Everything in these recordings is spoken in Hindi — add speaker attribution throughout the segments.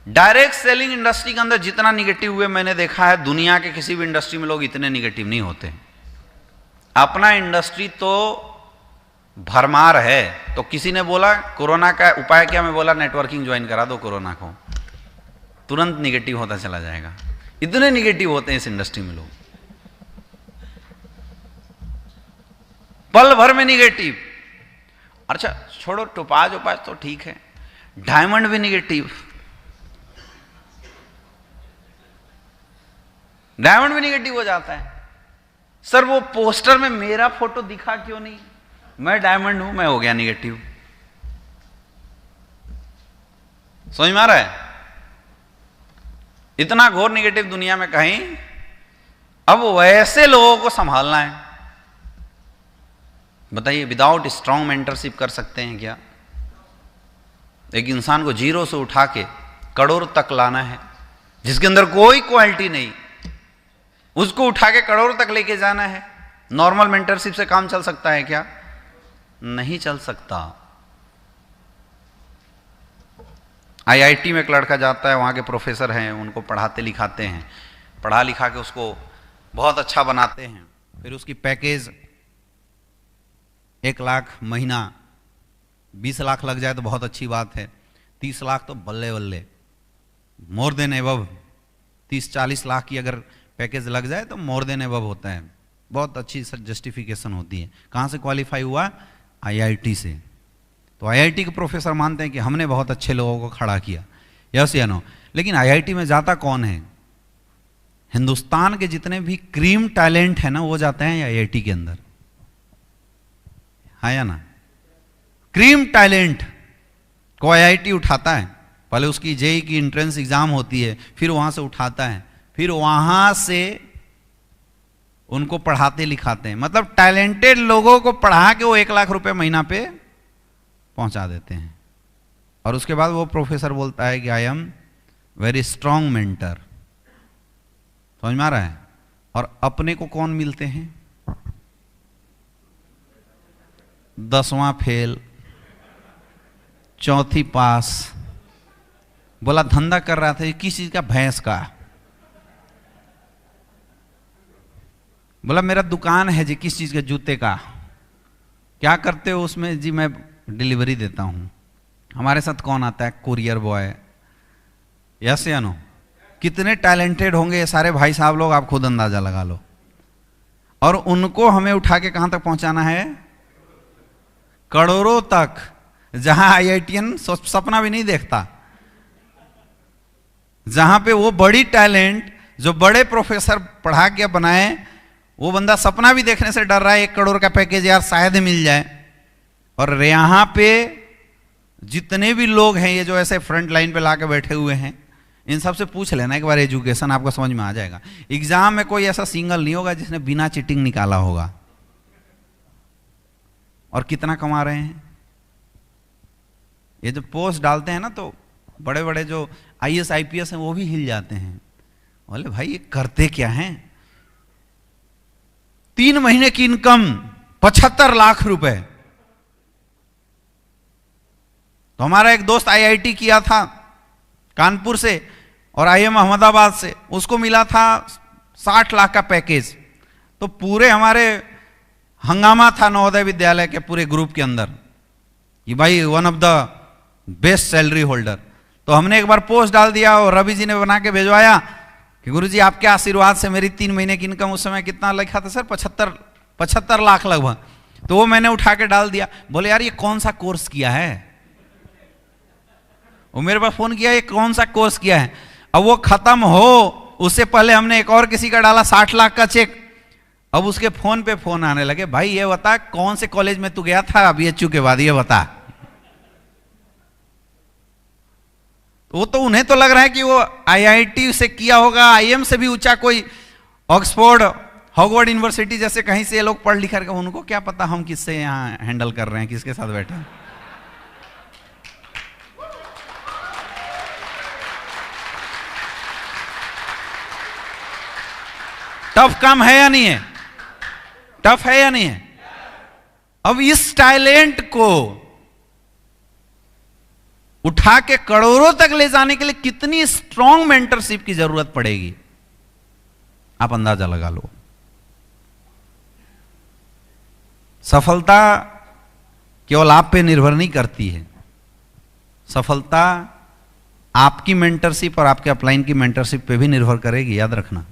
Speaker 1: डायरेक्ट सेलिंग इंडस्ट्री के अंदर जितना निगेटिव हुए मैंने देखा है, दुनिया के किसी भी इंडस्ट्री में लोग इतने निगेटिव नहीं होते। अपना इंडस्ट्री तो भरमार है। तो किसी ने बोला कोरोना का उपाय क्या, मैं बोला नेटवर्किंग ज्वाइन करा दो कोरोना को, तुरंत निगेटिव होता चला जाएगा। इतने निगेटिव होते हैं इस इंडस्ट्री में लोग, पल भर में निगेटिव। अच्छा छोड़ो, टोपाज ओपाज तो ठीक है, डायमंड भी निगेटिव, डायमंड भी निगेटिव हो जाता है। सर वो पोस्टर में मेरा फोटो दिखा क्यों नहीं, मैं डायमंड हूं, मैं हो गया निगेटिव। समझ में आ रहा है? इतना घोर निगेटिव दुनिया में कहीं। अब वैसे लोगों को संभालना है, बताइए विदाउट स्ट्रांग मेंटरशिप कर सकते हैं क्या? एक इंसान को जीरो से उठा के करोड़ तक लाना है, जिसके अंदर कोई क्वालिटी नहीं, उसको उठा के करोड़ तक लेके जाना है। नॉर्मल मेंटरशिप से काम चल सकता है क्या? नहीं चल सकता। आईआईटी में एक लड़का जाता है, वहां के प्रोफेसर हैं, उनको पढ़ाते लिखाते हैं, पढ़ा लिखा के उसको बहुत अच्छा बनाते हैं। फिर उसकी पैकेज 1 लाख महीना, 20 लाख लग जाए तो बहुत अच्छी बात है, 30 लाख तो बल्ले बल्ले, मोर देन एबव। 30-40 लाख की अगर पैकेज लग जाए तो मोर देन एबव होता है, बहुत अच्छी जस्टिफिकेशन होती है। कहाँ से क्वालिफाई हुआ? आईआईटी से। तो आईआईटी के प्रोफेसर मानते हैं कि हमने बहुत अच्छे लोगों को खड़ा किया, यस या नो। लेकिन आईआईटी में जाता कौन है? हिंदुस्तान के जितने भी क्रीम टैलेंट है ना, वो जाते हैं आईआईटी के अंदर, हाँ या ना? क्रीम टैलेंट को आईआईटी उठाता है, पहले उसकी जेईई की एंट्रेंस एग्जाम होती है, फिर वहां से उठाता है, फिर वहां से उनको पढ़ाते लिखाते हैं। मतलब टैलेंटेड लोगों को पढ़ा के वो 1 लाख रुपए महीना पे पहुंचा देते हैं। और उसके बाद वो प्रोफेसर बोलता है कि I am very strong mentor. समझ में आ रहा है? और अपने को कौन मिलते हैं? 10वां फेल, 4थी पास। बोला धंधा कर रहा था, किस चीज का? भैंस का। बोला मेरा दुकान है जी, किस चीज के? जूते का। क्या करते हो उसमें? जी मैं डिलीवरी देता हूं। हमारे साथ कौन आता है? Courier boy. यस या नो? कितने टैलेंटेड होंगे ये सारे भाई साहब लोग, आप खुद अंदाजा लगा लो। और उनको हमें उठा के कहां तक पहुंचाना है? करोड़ों तक, जहां आईआईटीएन सपना भी नहीं देखता। जहां पे वो बड़ी टैलेंट जो बड़े प्रोफेसर पढ़ा के बनाए, वो बंदा सपना भी देखने से डर रहा है 1 करोड़ का पैकेज यार शायद मिल जाए। और यहां पे जितने भी लोग हैं ये जो ऐसे फ्रंट लाइन पे लाके बैठे हुए हैं, इन सब से पूछ लेना एक बार, एजुकेशन आपको समझ में आ जाएगा। एग्जाम में कोई ऐसा सिंगल नहीं होगा जिसने बिना चीटिंग निकाला होगा। और कितना कमा रहे हैं? ये जो पोस्ट डालते हैं ना, तो बड़े बड़े जो आईएएस आईपीएस हैं वो भी हिल जाते हैं, बोले भाई ये करते क्या हैं? 3 महीने की इनकम 75 लाख रुपए। तो हमारा एक दोस्त आईआईटी किया था कानपुर से और आईएम अहमदाबाद से, उसको मिला था 60 लाख का पैकेज। तो पूरे हमारे हंगामा था नवोदय विद्यालय के पूरे ग्रुप के अंदर कि भाई one of the best salary holder. तो हमने एक बार पोस्ट डाल दिया और रवि जी ने बना के भेजवाया कि गुरुजी आपके आशीर्वाद से मेरी 3 महीने की इनकम, उस समय कितना लिखा था सर? 75 लाख लगभग। तो वो मैंने उठा के डाल दिया। बोले यार ये कौन सा कोर्स किया है? वो मेरे पास फोन किया, ये कौन सा कोर्स किया है? अब वो खत्म हो उससे पहले हमने एक और किसी का डाला 60 लाख का चेक। अब उसके फोन पे फोन आने लगे, भाई ये बता कौन से कॉलेज में तू गया था बीएचयू के बाद, ये बता। वो तो उन्हें तो लग रहा है कि वो आईआईटी से किया होगा, आईएम से भी ऊंचा कोई ऑक्सफोर्ड हॉगवर्ड यूनिवर्सिटी जैसे कहीं से ये लोग पढ़ लिख करके, उनको क्या पता हम किससे यहां हैंडल कर रहे हैं, किसके साथ बैठे हैं। टफ काम है या नहीं है? टफ है या नहीं है? अब इस टैलेंट को उठा के करोड़ों तक ले जाने के लिए कितनी स्ट्रांग मेंटरशिप की जरूरत पड़ेगी, आप अंदाजा लगा लो। सफलता केवल आप पे निर्भर नहीं करती है, सफलता आपकी मेंटरशिप और आपके अपलाइन की मेंटरशिप पे भी निर्भर करेगी, याद रखना।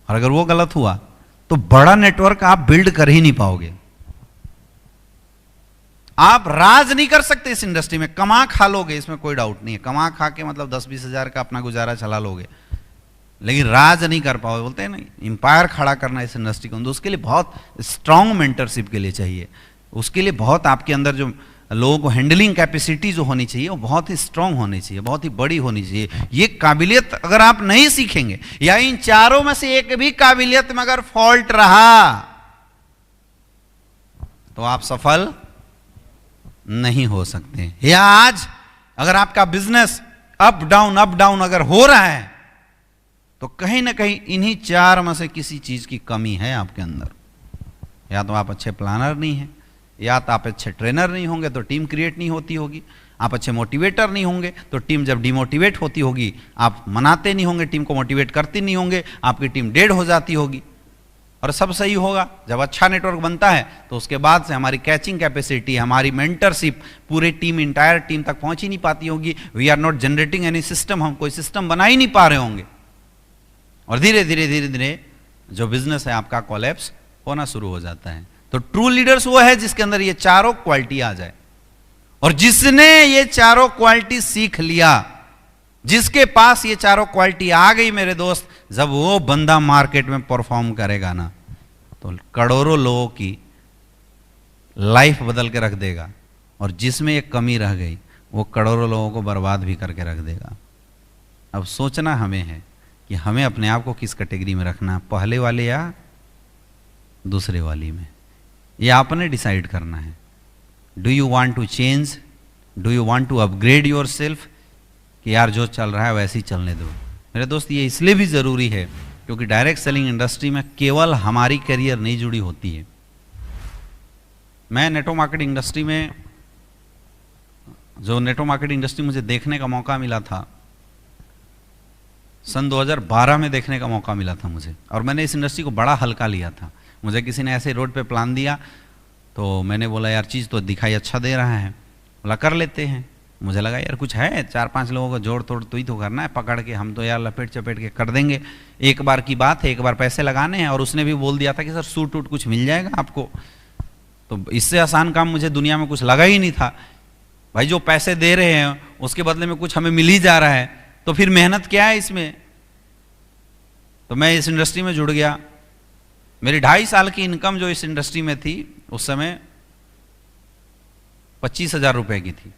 Speaker 1: और अगर वो गलत हुआ तो बड़ा नेटवर्क आप बिल्ड कर ही नहीं पाओगे। आप राज नहीं कर सकते इस इंडस्ट्री में, कमा खा लोगे, इसमें कोई डाउट नहीं है, कमा खा के मतलब 10-20 हजार का अपना गुजारा चला लोगे, लेकिन राज नहीं कर पाओगे। बोलते हैं ना, इंपायर खड़ा करना इस इंडस्ट्री को, तो उसके लिए बहुत स्ट्रांग मेंटरशिप के लिए चाहिए, उसके लिए बहुत आपके अंदर जो लोगों को हैंडलिंग कैपेसिटी जो होनी चाहिए वो बहुत ही स्ट्रांग होनी चाहिए, बहुत ही बड़ी होनी चाहिए। ये काबिलियत अगर आप नहीं सीखेंगे, या इन चारों में से एक भी काबिलियत में अगर फॉल्ट रहा तो आप सफल नहीं हो सकते। या आज अगर आपका बिजनेस अप डाउन अगर हो रहा है तो कहीं ना कहीं इन्हीं चार में से किसी चीज की कमी है आपके अंदर। या तो आप अच्छे प्लानर नहीं हैं, या तो आप अच्छे ट्रेनर नहीं होंगे तो टीम क्रिएट नहीं होती होगी, आप अच्छे मोटिवेटर नहीं होंगे तो टीम जब डिमोटिवेट होती होगी आप मनाते नहीं होंगे, टीम को मोटिवेट करते नहीं होंगे, आपकी टीम डेड हो जाती होगी। और सब सही होगा जब अच्छा नेटवर्क बनता है तो उसके बाद से हमारी कैचिंग कैपेसिटी, हमारी मेंटरशिप पूरे टीम, इंटायर टीम तक पहुंच ही नहीं पाती होगी। We are not generating any system, हम कोई सिस्टम बना ही नहीं पा रहे होंगे, और धीरे धीरे जो बिजनेस है आपका कोलैप्स होना शुरू हो जाता है। तो ट्रू लीडर्स वो है जिसके अंदर ये चारों क्वालिटी आ जाए, और जिसने ये चारों क्वालिटी सीख लिया, जिसके पास ये चारों क्वालिटी आ गई मेरे दोस्त, जब वो बंदा मार्केट में परफॉर्म करेगा ना तो करोड़ों लोगों की लाइफ बदल के रख देगा, और जिसमें एक कमी रह गई वो करोड़ों लोगों को बर्बाद भी करके रख देगा। अब सोचना हमें है कि हमें अपने आप को किस कैटेगरी में रखना, पहले वाले या दूसरे वाली में, ये आपने डिसाइड करना है। Do you want to change, do you want to upgrade yourself, कि यार जो चल रहा है वैसे ही चलने दो। मेरे दोस्त ये इसलिए भी ज़रूरी है क्योंकि डायरेक्ट सेलिंग इंडस्ट्री में केवल हमारी करियर नहीं जुड़ी होती है। मैं नेटवर्क मार्केटिंग इंडस्ट्री में, जो नेटवर्क मार्केटिंग इंडस्ट्री मुझे देखने का मौका मिला था सन 2012 में देखने का मौका मिला था मुझे, और मैंने इस इंडस्ट्री को बड़ा हल्का लिया था। मुझे किसी ने ऐसे रोड पे प्लान दिया तो मैंने बोला यार चीज़ तो दिखाई अच्छा दे रहा है, बोला कर लेते हैं। मुझे लगा यार कुछ है, 4-5 लोगों को जोड़ तोड़ तो ही तो करना है, पकड़ के हम तो यार लपेट चपेट के कर देंगे, एक बार की बात है, एक बार पैसे लगाने हैं। और उसने भी बोल दिया था कि सर सूट वूट कुछ मिल जाएगा आपको, तो इससे आसान काम मुझे दुनिया में कुछ लगा ही नहीं था। भाई जो पैसे दे रहे हैं उसके बदले में कुछ हमें मिल ही जा रहा है, तो फिर मेहनत क्या है इसमें। तो मैं इस इंडस्ट्री में जुड़ गया। मेरी 2.5 साल की इनकम जो इस इंडस्ट्री में थी उस समय 25,000 रुपए की थी।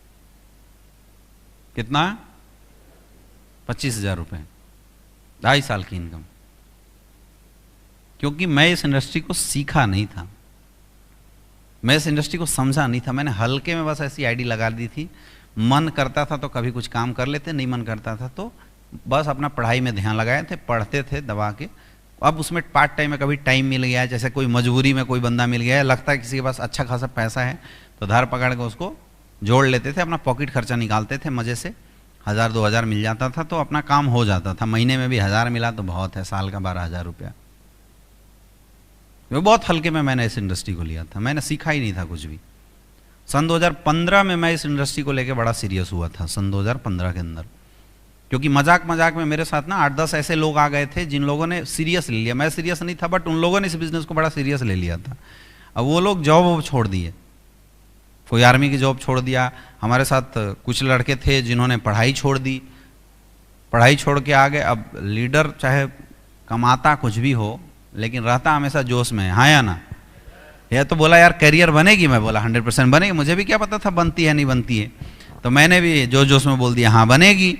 Speaker 1: कितना? 25,000 रुपए, 2.5 साल की इनकम। क्योंकि मैं इस इंडस्ट्री को सीखा नहीं था, मैं इस इंडस्ट्री को समझा नहीं था, मैंने हल्के में बस ऐसी आईडी लगा दी थी। मन करता था तो कभी कुछ काम कर लेते, नहीं मन करता था तो बस अपना पढ़ाई में ध्यान लगाए थे, पढ़ते थे दबा के। अब उसमें पार्ट टाइम में कभी टाइम मिल गया, जैसे कोई मजबूरी में कोई बंदा मिल गया है, लगता है किसी के पास अच्छा खासा पैसा है तो धार पकड़ के उसको जोड़ लेते थे, अपना पॉकेट खर्चा निकालते थे मज़े से। 1,000-2,000 मिल जाता था तो अपना काम हो जाता था। महीने में भी 1,000 मिला तो बहुत है, साल का 12,000 रुपया। वो बहुत हल्के में मैंने इस इंडस्ट्री को लिया था, मैंने सीखा ही नहीं था कुछ भी। सन 2015 में मैं इस इंडस्ट्री को लेकर बड़ा सीरियस हुआ था, सन 2015 के अंदर, क्योंकि मजाक मजाक में मेरे साथ ना 8-10 ऐसे लोग आ गए थे जिन लोगों ने सीरियस ले लिया। मैं सीरियस नहीं था, बट उन लोगों ने इस बिज़नेस को बड़ा सीरियस ले लिया था। अब वो लोग जॉब छोड़ दिए, कोई आर्मी की जॉब छोड़ दिया। हमारे साथ कुछ लड़के थे जिन्होंने पढ़ाई छोड़ दी, पढ़ाई छोड़ के आ गए। अब लीडर चाहे कमाता कुछ भी हो लेकिन रहता हमेशा जोश में, हाँ या ना। यह तो बोला यार करियर बनेगी, मैं बोला 100% बनेगी। मुझे भी क्या पता था बनती है नहीं बनती है, तो मैंने भी जोश में बोल दिया हाँ बनेगी।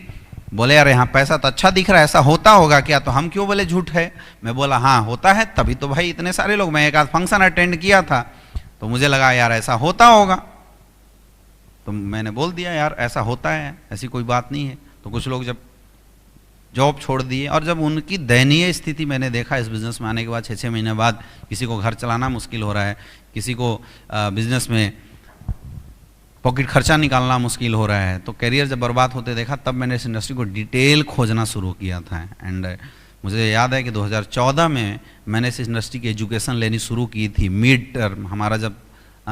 Speaker 1: बोले यार यहाँ पैसा तो अच्छा दिख रहा है, ऐसा होता होगा क्या? तो हम क्यों बोले झूठ है। मैं बोला हाँ होता है, तभी तो भाई इतने सारे लोग, मैं एक आध फंक्शन अटेंड किया था तो मुझे लगा यार ऐसा होता होगा, तो मैंने बोल दिया यार ऐसा होता है, ऐसी कोई बात नहीं है। तो कुछ लोग जब जॉब छोड़ दिए, और जब उनकी दयनीय स्थिति मैंने देखा इस बिज़नेस में आने के बाद, 6-6 महीने बाद किसी को घर चलाना मुश्किल हो रहा है, किसी को बिज़नेस में पॉकेट खर्चा निकालना मुश्किल हो रहा है, तो करियर जब बर्बाद होते देखा तब मैंने इस इंडस्ट्री को डिटेल खोजना शुरू किया था। एंड मुझे याद है कि 2014 में मैंने इस इंडस्ट्री की एजुकेशन लेनी शुरू की थी। मिड टर्म हमारा जब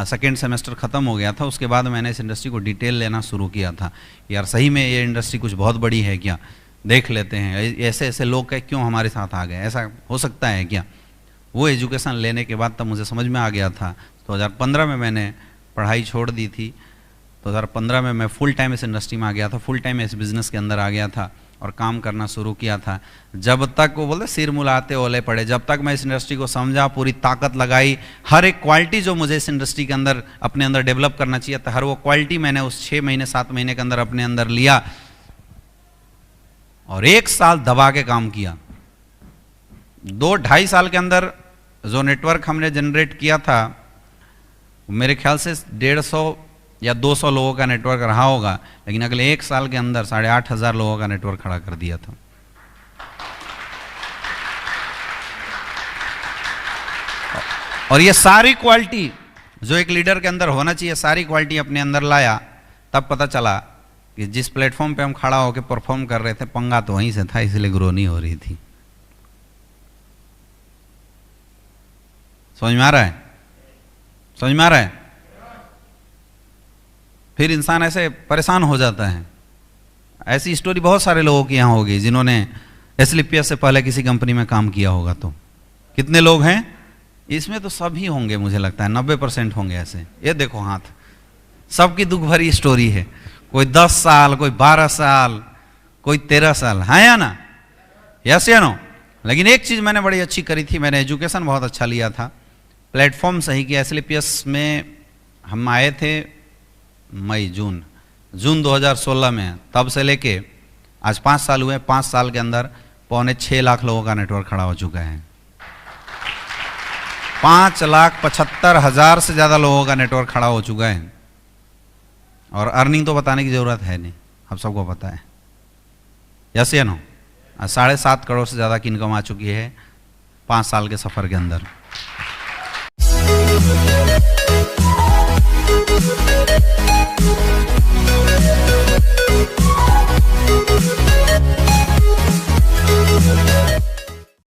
Speaker 1: सेकेंड सेमेस्टर ख़त्म हो गया था, उसके बाद मैंने इस इंडस्ट्री को डिटेल लेना शुरू किया था। यार सही में ये इंडस्ट्री कुछ बहुत बड़ी है क्या, देख लेते हैं, ऐसे ऐसे लोग क्यों हमारे साथ आ गए, ऐसा हो सकता है क्या। वो एजुकेशन लेने के बाद तब मुझे समझ में आ गया था। 2015 में मैंने पढ़ाई छोड़ दी थी। 2015 में मैं फुल टाइम इस इंडस्ट्री में आ गया था, फुल टाइम इस बिज़नेस के अंदर आ गया था और काम करना शुरू किया था। जब तक वो बोलते सिर मुलाते ओले पड़े, जब तक मैं इस इंडस्ट्री को समझा, पूरी ताकत लगाई, हर एक क्वालिटी जो मुझे इस इंडस्ट्री के अंदर अपने अंदर डेवलप करना चाहिए था, हर वो क्वालिटी मैंने उस 6 महीने 7 महीने के अंदर अपने अंदर लिया और 1 साल दबा के काम किया। 2-2.5 साल के अंदर जो नेटवर्क हमने जनरेट किया था, मेरे ख्याल से 150 या 200 लोगों का नेटवर्क रहा होगा, लेकिन अगले 1 साल के अंदर 8,500 लोगों का नेटवर्क खड़ा कर दिया था। और ये सारी क्वालिटी जो एक लीडर के अंदर होना चाहिए, सारी क्वालिटी अपने अंदर लाया। तब पता चला कि जिस प्लेटफॉर्म पे हम खड़ा होकर परफॉर्म कर रहे थे, पंगा तो वहीं से था, इसलिए ग्रो नहीं हो रही थी। समझ में आ रहा है? समझ में आ रहा है? फिर इंसान ऐसे परेशान हो जाता है। ऐसी स्टोरी बहुत सारे लोगों की यहाँ होगी जिन्होंने एसलीपीएस से पहले किसी कंपनी में काम किया होगा। तो कितने लोग हैं इसमें? तो सभी होंगे, मुझे लगता है 90% होंगे ऐसे। ये देखो हाथ, सबकी दुख भरी स्टोरी है। कोई 10 साल, कोई 12 साल, कोई 13 साल, है या ना? यस या नो? लेकिन एक चीज़ मैंने बड़ी अच्छी करी थी, मैंने एजुकेशन बहुत अच्छा लिया था, प्लेटफॉर्म सही किया। एसलीपीएस में हम आए थे जून 2016 में, तब से लेके आज 5 साल हुए। 5 साल के अंदर 5.25 लाख लोगों का नेटवर्क खड़ा हो चुका है। 5,75,000 से ज़्यादा लोगों का नेटवर्क खड़ा हो चुका है। और अर्निंग तो बताने की ज़रूरत है नहीं, आप सबको पता है। यस या नो? 7.5 करोड़ से ज़्यादा की इनकम आ चुकी है 5 साल के सफ़र के अंदर।